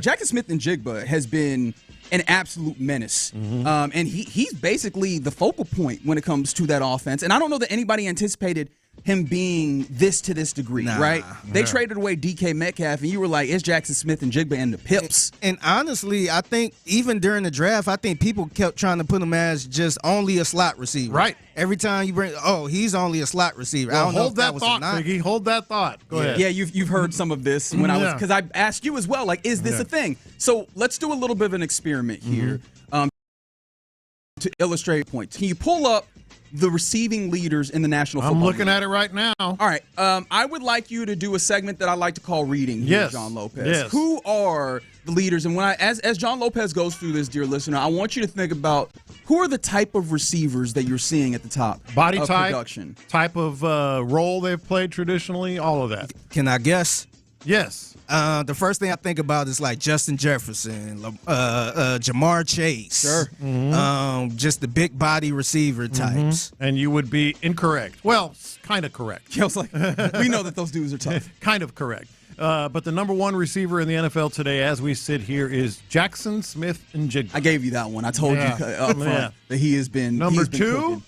Jaxon Smith-Njigba has been an absolute menace. And he's basically the focal point when it comes to that offense. And I don't know that anybody anticipated him being to this degree, right? They traded away DK Metcalf, and you were like, it's Jaxon Smith-Njigba and the Pips. And honestly, I think even during the draft, I think people kept trying to put him as just only a slot receiver. Right. Every time you bring, he's only a slot receiver. Well, I don't know hold if that was thought, Figgy. Hold that thought. Go ahead. Yeah, you've heard some of this because I asked you as well, like, is this a thing? So let's do a little bit of an experiment here to illustrate points. Can you pull up the receiving leaders in the National Football League? I'm looking at it right now. All right. I would like you to do a segment that I like to call Reading here, John Lopez. Yes. Who are the leaders? And when as John Lopez goes through this, dear listener, I want you to think about who are the type of receivers that you're seeing at the top Body of type, production. type of role they've played traditionally, all of that. Can I guess? Yes. The first thing I think about is like Justin Jefferson, Jamar Chase. Sure. Just the big body receiver types. And you would be incorrect. Well, kind of correct. I was like, we know that those dudes are tough. Kind of correct. But the number one receiver in the NFL today, as we sit here, is Jaxon Smith-Njigba. I gave you that one. I told you up front that he has been Number been two, cooking.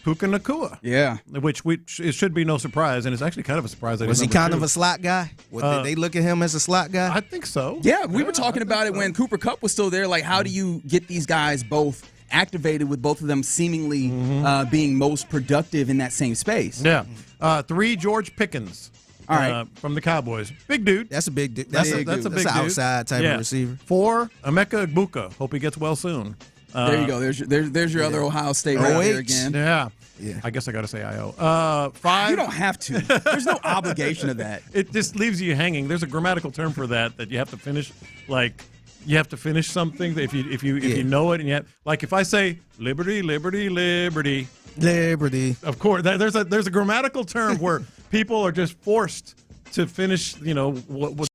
Puka Nacua. Yeah. Which it should be no surprise, and it's actually kind of a surprise. That Was he he's kind number of a slot guy? Did they look at him as a slot guy? I think so. Yeah, we were talking about it when Cooper Kupp was still there. Like, how do you get these guys both activated with both of them seemingly being most productive in that same space? Yeah. 3, George Pickens. All right. From the Cowboys. Big dude. That's a big dude. That's a big That's dude. an outside type of receiver. 4, Emeka Egbuka. Hope he gets well soon. There you go. There's your other Ohio State right there again. Yeah. I guess I got to say I.O. 5. You don't have to. There's no obligation of that. It just leaves you hanging. There's a grammatical term for that you have to finish. Like, you have to finish something if you know it, and you have, like, if I say liberty, liberty, liberty, liberty. Of course, there's a grammatical term where people are just forced to finish. What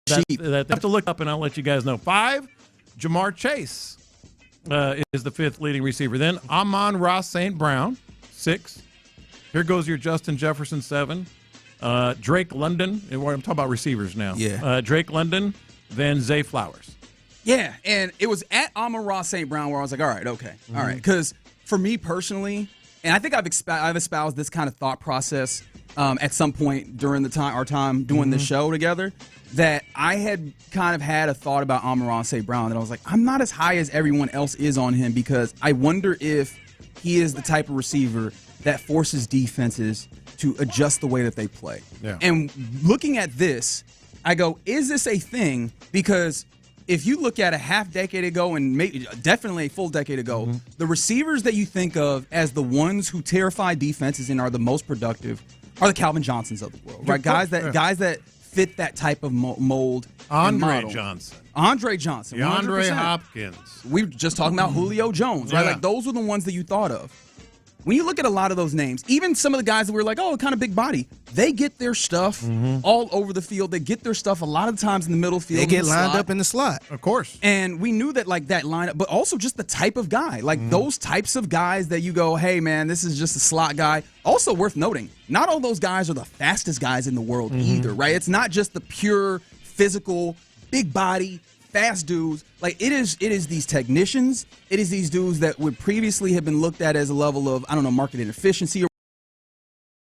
that I have to look up, and I'll let you guys know. 5, Jamar Chase. Is the 5th leading receiver. Then Amon-Ra St. Brown, 6. Here goes your Justin Jefferson, 7. Drake London. I'm talking about receivers now. Yeah. Drake London. Then Zay Flowers. Yeah, and it was at Amon-Ra St. Brown where I was like, all right, okay, all right. Because for me personally, and I think I've espoused this kind of thought process at some point during our time doing this show together, that I had kind of had a thought about Amon-Ra St. Brown that I was like, I'm not as high as everyone else is on him because I wonder if he is the type of receiver that forces defenses to adjust the way that they play. Yeah. And looking at this, I go, is this a thing? Because if you look at a half decade ago and maybe definitely a full decade ago, the receivers that you think of as the ones who terrify defenses and are the most productive are the Calvin Johnsons of the world, right? Guys that fit that type of mold. Andre Johnson. Andre Johnson. DeAndre 100%. Hopkins. We were just talking about Julio Jones, right? Yeah. Like, those were the ones that you thought of. When you look at a lot of those names, even some of the guys that were like, kind of big body, they get their stuff all over the field. They get their stuff a lot of times in the middle field. They get lined up in the slot. Of course. And we knew that, like, that lineup, but also just the type of guy. Like, those types of guys that you go, hey, man, this is just a slot guy. Also worth noting, not all those guys are the fastest guys in the world either, right? It's not just the pure physical, big body, fast dudes. Like, it is these technicians. It is these dudes that would previously have been looked at as a level of, market inefficiency or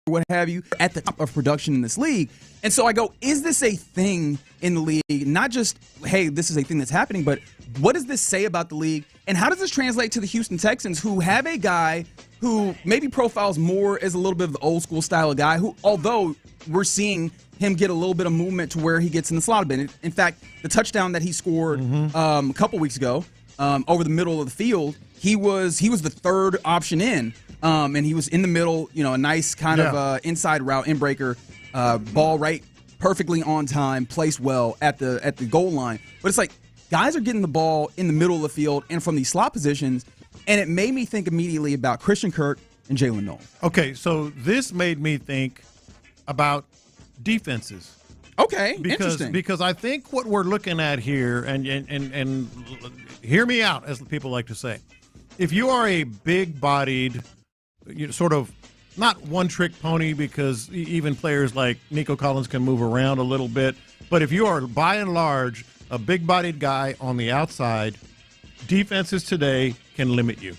what have you, at the top of production in this league. And so I go, is this a thing in the league? Not just, hey, this is a thing that's happening, but what does this say about the league? And how does this translate to the Houston Texans, who have a guy who maybe profiles more as a little bit of the old school style of guy, who, although we're seeing him get a little bit of movement to where he gets in the slot a bit. In fact, the touchdown that he scored a couple weeks ago over the middle of the field, he was the third option in, and he was in the middle, a nice kind of inside route, in-breaker, ball right perfectly on time, placed well at the goal line. But it's like guys are getting the ball in the middle of the field and from these slot positions, and it made me think immediately about Christian Kirk and Jalen Noel. Okay, so this made me think about defenses. Okay, interesting. Because I think what we're looking at here, and hear me out, as people like to say, if you are a big-bodied, sort of not one-trick pony because even players like Nico Collins can move around a little bit. But if you are, by and large, a big-bodied guy on the outside, defenses today can limit you.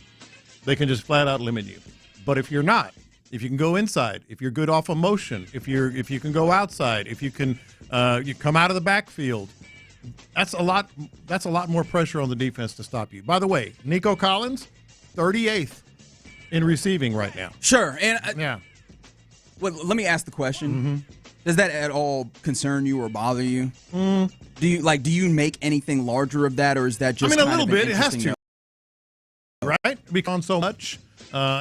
They can just flat-out limit you. But if you're not, if you can go inside, if you're good off of motion, if you can go outside, if you can you come out of the backfield, that's a lot more pressure on the defense to stop you. By the way, Nico Collins, 38th in receiving right now. Sure. And yeah. Well, let me ask the question. Does that at all concern you or bother you? Do you make anything larger of that, or is that just a little bit. It has to. Right? Because so much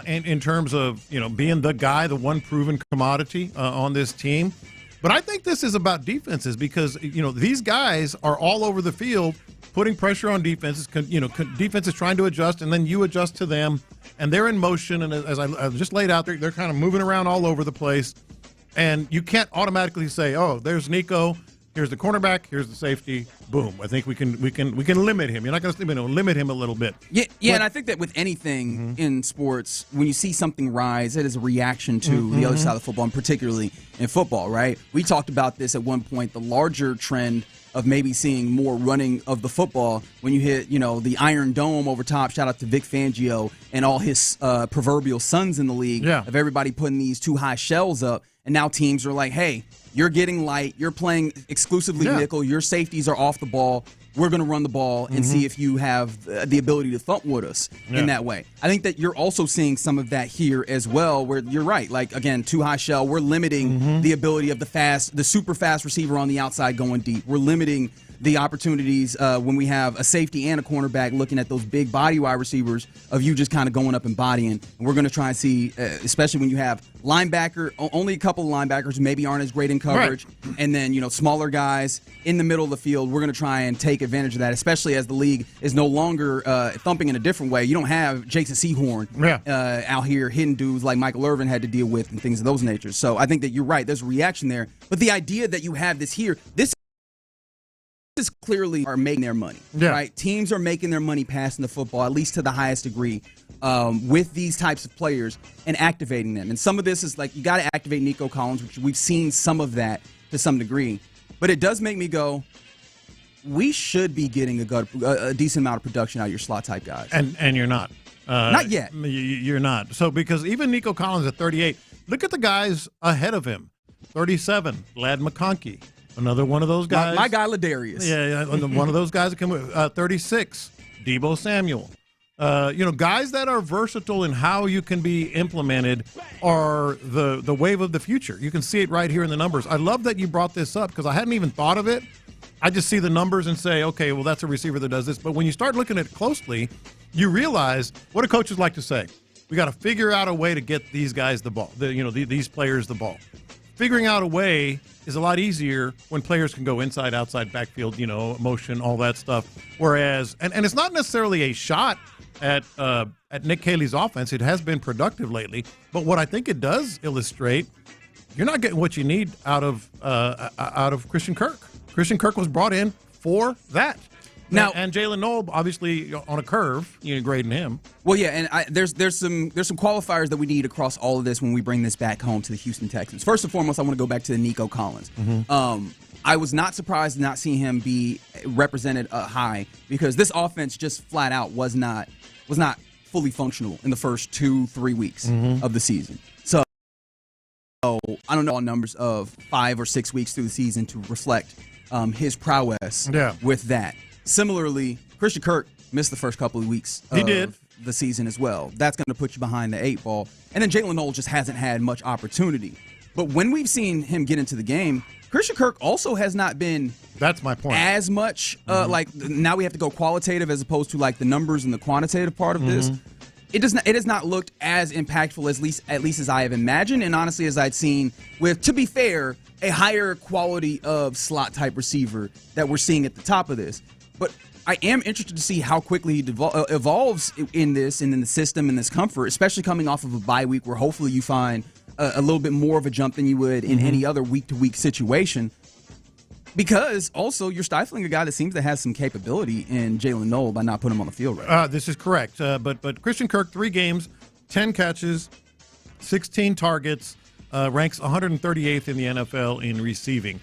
in terms of, being the guy, the one proven commodity on this team. But I think this is about defenses because, these guys are all over the field putting pressure on defenses. Defenses trying to adjust, and then you adjust to them, and they're in motion. And as I just laid out, they're kind of moving around all over the place. And you can't automatically say, "Oh, there's Nico. Here's the cornerback. Here's the safety. Boom." I think we can limit him. You're not going to limit him a little bit. Yeah. And I think that with anything in sports, when you see something rise, it is a reaction to the other side of football, and particularly in football. Right? We talked about this at one point. The larger trend of maybe seeing more running of the football when you hit, the Iron Dome over top. Shout out to Vic Fangio and all his proverbial sons in the league of everybody putting these too high shells up. And now teams are like, hey, you're getting light. You're playing exclusively nickel. Your safeties are off the ball. We're going to run the ball and see if you have the ability to thump with us in that way. I think that you're also seeing some of that here as well, where you're right. Like, again, too high shell. We're limiting the ability of the super fast receiver on the outside going deep. We're limiting the opportunities when we have a safety and a cornerback looking at those big body wide receivers of you just kind of going up and bodying. And we're going to try and see, especially when you have only a couple of linebackers who maybe aren't as great in coverage, and then, smaller guys in the middle of the field. We're going to try and take advantage of that, especially as the league is no longer thumping in a different way. You don't have Jason Sehorn out here hitting dudes like Michael Irvin had to deal with and things of those natures. So I think that you're right. There's a reaction there. But the idea that you have this here, this is clearly are making their money, right? Teams are making their money passing the football, at least to the highest degree, with these types of players and activating them. And some of this is like, you got to activate Nico Collins, which we've seen some of that to some degree. But it does make me go, we should be getting a decent amount of production out of your slot type guys. And you're not. Not yet. You're not. So because even Nico Collins at 38, look at the guys ahead of him. 37, Lad McConkey. Another one of those guys. My guy, Ladarius. Yeah, one of those guys that can move. 36, Deebo Samuel. Guys that are versatile in how you can be implemented are the wave of the future. You can see it right here in the numbers. I love that you brought this up because I hadn't even thought of it. I just see the numbers and say, okay, well, that's a receiver that does this. But when you start looking at it closely, you realize what do coaches like to say? We got to figure out a way to get these guys the ball, these players the ball. Figuring out a way is a lot easier when players can go inside, outside, backfield, motion, all that stuff. Whereas, and it's not necessarily a shot at Nick Caley's offense. It has been productive lately. But what I think it does illustrate, you're not getting what you need out of Christian Kirk. Christian Kirk was brought in for that. Now, and Jalen Noel, obviously, on a curve, grading him. Well, yeah, and there's some qualifiers that we need across all of this when we bring this back home to the Houston Texans. First and foremost, I want to go back to the Nico Collins. I was not surprised to not see him be represented high because this offense just flat out was not fully functional in the first 2-3 weeks of the season. So I don't know all numbers of 5 or 6 weeks through the season to reflect his prowess with that. Similarly, Christian Kirk missed the first couple of weeks of the season as well. That's going to put you behind the 8 ball. And then Jalen Noel just hasn't had much opportunity. But when we've seen him get into the game, Christian Kirk also has not been that's my point. As much. Like now we have to go qualitative as opposed to like the numbers and the quantitative part of this. It has not looked as impactful at least as I have imagined, and honestly as I'd seen with, to be fair, a higher quality of slot type receiver that we're seeing at the top of this. But I am interested to see how quickly he evolves in this and in the system and this comfort, especially coming off of a bye week where hopefully you find a little bit more of a jump than you would in any other week-to-week situation. Because also you're stifling a guy that seems to have some capability in Jalen Noel by not putting him on the field right now. This is correct. But Christian Kirk, 3 games, 10 catches, 16 targets, ranks 138th in the NFL in receiving.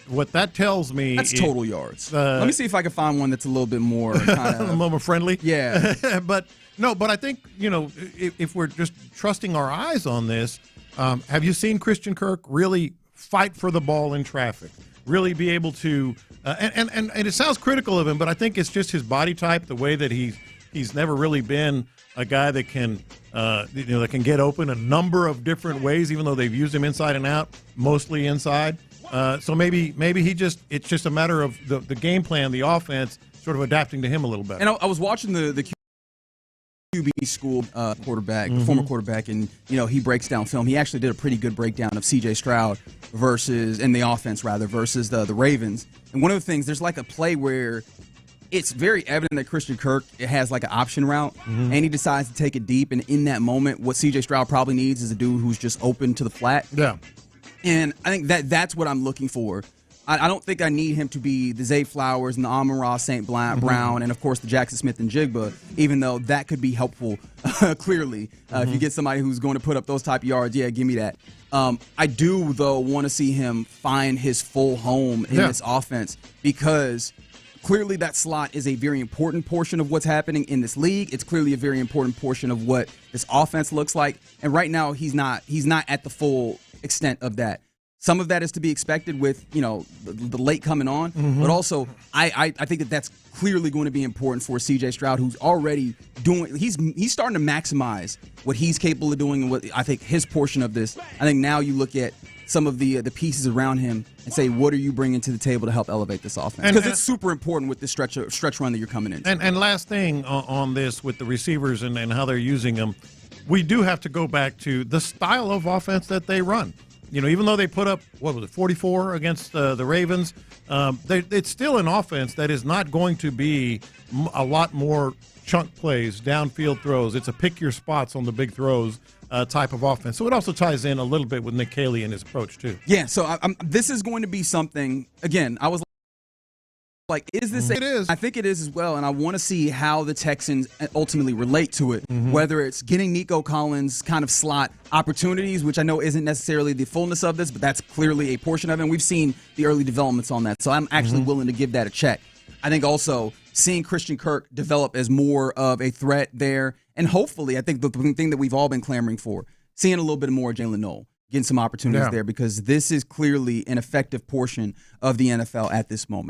What that tells me, that's total yards. Let me see if I can find one that's a little bit more kind a little more friendly. Yeah, but I think if we're just trusting our eyes on this, have you seen Christian Kirk really fight for the ball in traffic? Really be able to, and it sounds critical of him, but I think it's just his body type, the way that he's never really been a guy that can that can get open a number of different ways, even though they've used him inside and out, mostly inside. So maybe it's just a matter of the game plan, the offense, sort of adapting to him a little better. And I was watching the QB school quarterback, former quarterback, and he breaks down film. He actually did a pretty good breakdown of C.J. Stroud versus the offense versus the Ravens. And one of the things, there's like a play where it's very evident that Christian Kirk has like an option route, and he decides to take it deep. And in that moment, what C.J. Stroud probably needs is a dude who's just open to the flat. Yeah. And I think that's what I'm looking for. I don't think I need him to be the Zay Flowers and the Amon-Ra St. Brown and, of course, the Jaxon Smith-Njigba, even though that could be helpful, clearly. If you get somebody who's going to put up those type of yards, yeah, give me that. I do, though, want to see him find his full home in this offense, because clearly that slot is a very important portion of what's happening in this league. It's clearly a very important portion of what this offense looks like. And right now he's not at the full extent of that. Some of that is to be expected with, the late coming on, but also I think that's clearly going to be important for C.J. Stroud, who's already doing. He's starting to maximize what he's capable of doing, and what I think his portion of this. I think now you look at some of the pieces around him and say, what are you bringing to the table to help elevate this offense? Because it's super important with this stretch run that you're coming into. And last thing on this with the receivers and how they're using them, we do have to go back to the style of offense that they run. Even though they put up, 44 against the Ravens, it's still an offense that is not going to be a lot more chunk plays, downfield throws. It's a pick your spots on the big throws type of offense. So it also ties in a little bit with Nick Caley and his approach, too. Yeah, so this is going to be something, again, I was like, is this It is. I think it is as well, and I want to see how the Texans ultimately relate to it, whether it's getting Nico Collins kind of slot opportunities, which I know isn't necessarily the fullness of this, but that's clearly a portion of it, and we've seen the early developments on that, so I'm actually willing to give that a check. I think also seeing Christian Kirk develop as more of a threat there, and hopefully, I think the thing that we've all been clamoring for, seeing a little bit more Jalen Noel, getting some opportunities there, because this is clearly an effective portion of the NFL at this moment.